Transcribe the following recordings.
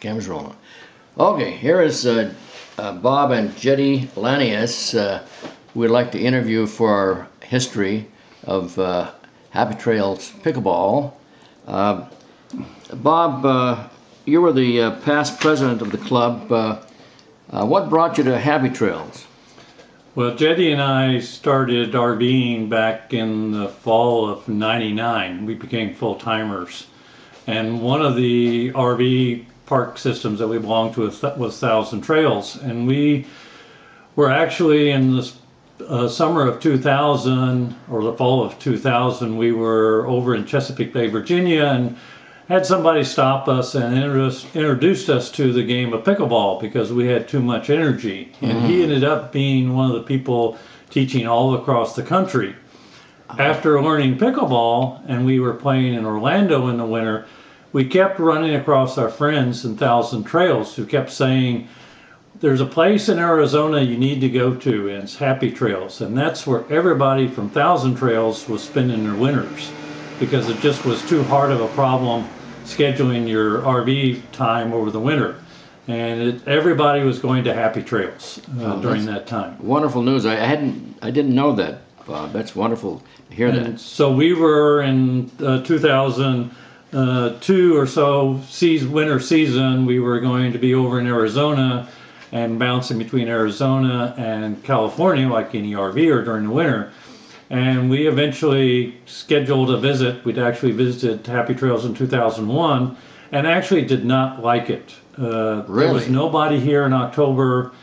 Camera's rolling. Okay, here is Bob and Jetty Lanius. We'd like to interview for our history of Happy Trails Pickleball. Bob, you were the past president of the club. What brought you to Happy Trails? Well, Jetty and I started RVing back in the fall of '99. We became full-timers. And one of the RV park systems that we belonged to was Thousand Trails. And we were actually in the summer of 2000, or the fall of 2000, we were over in Chesapeake Bay, Virginia, and had somebody stop us and introduced us to the game of pickleball because we had too much energy. And he ended up being one of the people teaching all across the country. After learning pickleball, and we were playing in Orlando in the winter, we kept running across our friends in Thousand Trails who kept saying, there's a place in Arizona you need to go to, and it's Happy Trails. And that's where everybody from Thousand Trails was spending their winters because it just was too hard of a problem scheduling your RV time over the winter. And everybody was going to Happy Trails during that time. Wonderful news. I didn't know that, Bob. That's wonderful to hear that. So we were in 2002 or so, winter season. We were going to be over in Arizona and bouncing between Arizona and California, like any RVer during the winter. And we eventually scheduled a visit. We'd actually visited Happy Trails in 2001 and actually did not like it. Really? There was nobody here in October.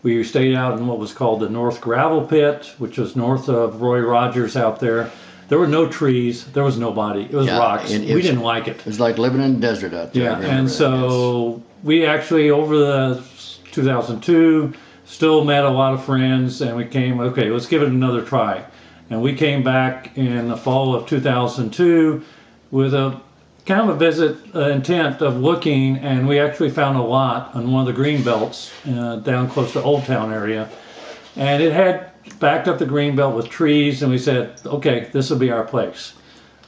We stayed out in what was called the North Gravel Pit, which was north of Roy Rogers out there. There were no trees. There was nobody. It was rocks. We didn't like it. It was like living in the desert out there. Yeah, and so we actually, over the 2002, still met a lot of friends, and we came, okay, let's give it another try. And we came back in the fall of 2002 with a kind of a visit intent of looking, and we actually found a lot on one of the green belts down close to Old Town area. And it had backed up the green belt with trees, and we said, okay, this will be our place.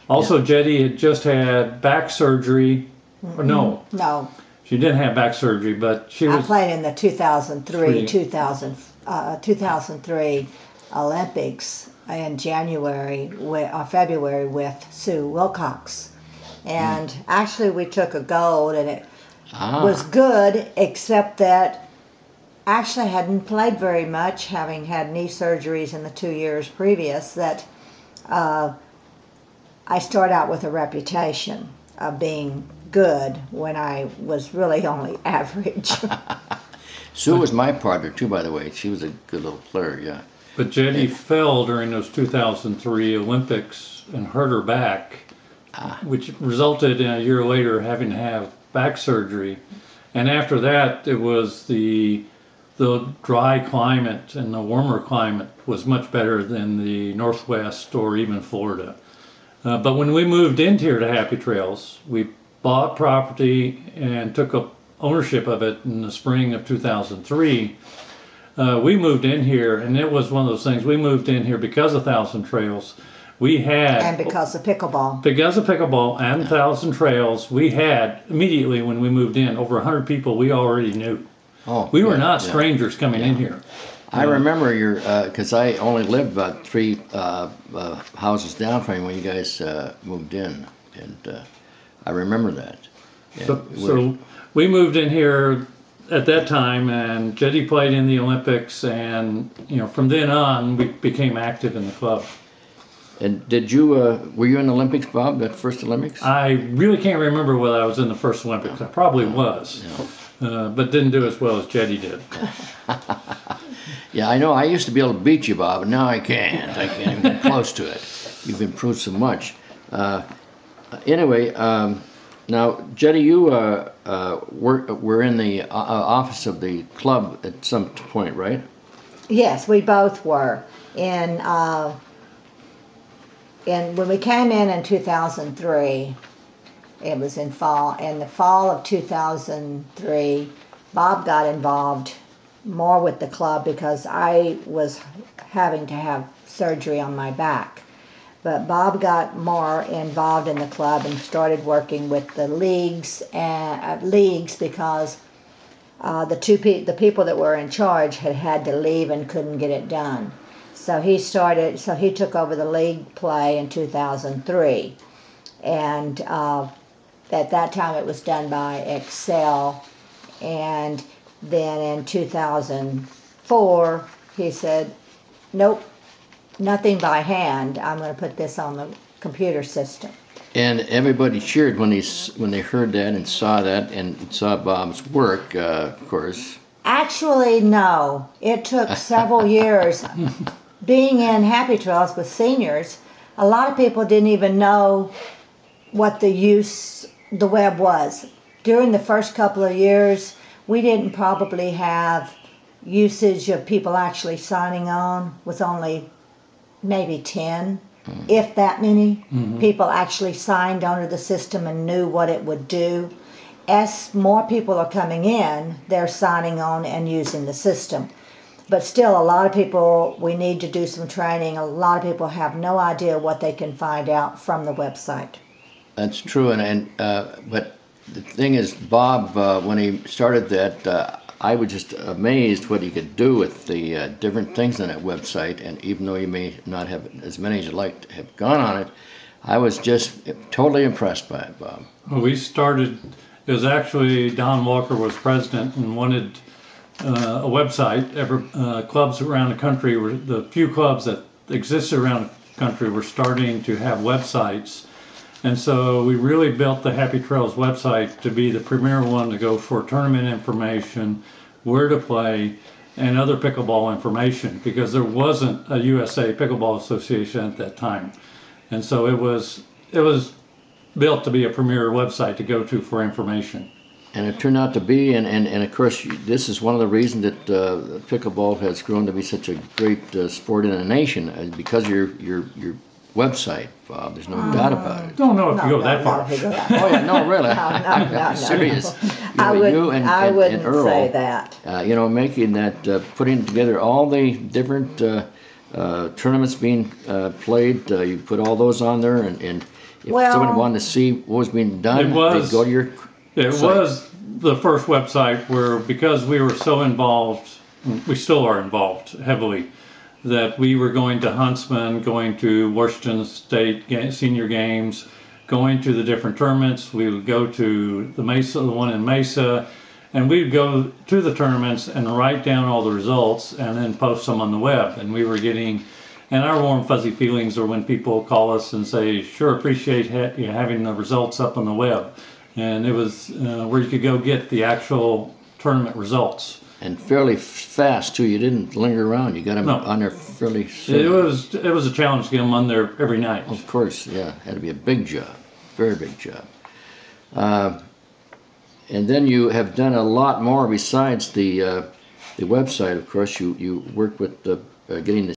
Also, Jetty had just had back surgery. Or no. No. She didn't have back surgery, but she was... I played in the 2003 Olympics in January or February with Sue Wilcox. And actually we took a gold, and it was good, except that actually I hadn't played very much, having had knee surgeries in the 2 years previous, that I started out with a reputation of being good when I was really only average. Sue was my partner too, by the way. She was a good little player, yeah. But Jetty fell during those 2003 Olympics and hurt her back, which resulted in a year later having to have back surgery. And after that, it was the dry climate and the warmer climate was much better than the Northwest or even Florida. But when we moved into here to Happy Trails, we bought property and took up ownership of it in the spring of 2003. We moved in here, and it was one of those things. We moved in here because of Thousand Trails. And because of pickleball. Because of pickleball and Thousand Trails, we had, immediately when we moved in, over 100 people we already knew. We were not strangers coming in here. I remember because I only lived about 3 houses down from you when you guys moved in, and I remember that. So we moved in here at that time, and Jetty played in the Olympics, and from then on we became active in the club. And were you in the Olympics, Bob, that first Olympics? I really can't remember whether I was in the first Olympics. I probably was, but didn't do as well as Jetty did. Yeah, I know. I used to be able to beat you, Bob, and now I can't. I can't even get close to it. You've improved so much. Anyway, now, Jetty, you were in the office of the club at some point, right? Yes, we both were. And when we came in 2003, it was in fall. In the fall of 2003, Bob got involved more with the club because I was having to have surgery on my back. But Bob got more involved in the club and started working with the leagues because the people that were in charge had to leave and couldn't get it done. So he took over the league play in 2003, and at that time it was done by Excel, and then in 2004 he said, nope, nothing by hand, I'm going to put this on the computer system. And everybody cheered when they heard that and saw Bob's work, of course. Actually, no. It took several years. Being in Happy Trails with seniors, a lot of people didn't even know what the web was. During the first couple of years, we didn't probably have usage of people actually signing on, with only maybe 10. If that many people actually signed onto the system and knew what it would do. As more people are coming in, they're signing on and using the system. But still, a lot of people, we need to do some training. A lot of people have no idea what they can find out from the website. That's true, but the thing is, Bob, when he started that, I was just amazed what he could do with the different things on that website. And even though you may not have as many as you'd like to have gone on it, I was just totally impressed by it, Bob. Well, we started, it was actually Don Walker was president and wanted a website. Clubs around the country, the few clubs that existed around the country were starting to have websites. And so we really built the Happy Trails website to be the premier one to go for tournament information, where to play, and other pickleball information, because there wasn't a USA Pickleball Association at that time. And so it was built to be a premier website to go to for information. And it turned out to be, and of course, this is one of the reasons that pickleball has grown to be such a great sport in the nation, because of your website, Bob. There's no doubt about it. Don't know if you go that far. Oh yeah, no, really. I'm serious. I wouldn't Earl, say that. Making that, putting together all the different tournaments being played. You put all those on there, and if somebody wanted to see what was being done, they'd go to your It site. was the first website where, because we were so involved, we still are involved heavily, that we were going to Huntsman, going to Washington State senior games, going to the different tournaments. We would go to the one in Mesa, and we'd go to the tournaments and write down all the results and then post them on the web. And we were getting, and our warm fuzzy feelings are when people call us and say, sure, appreciate having the results up on the web. And it was where you could go get the actual tournament results. And fairly fast too. You didn't linger around. You got them on there fairly soon. It was a challenge to get them on there every night. Of course, yeah. Had to be a big job, very big job. And then you have done a lot more besides the website. Of course, you work with getting the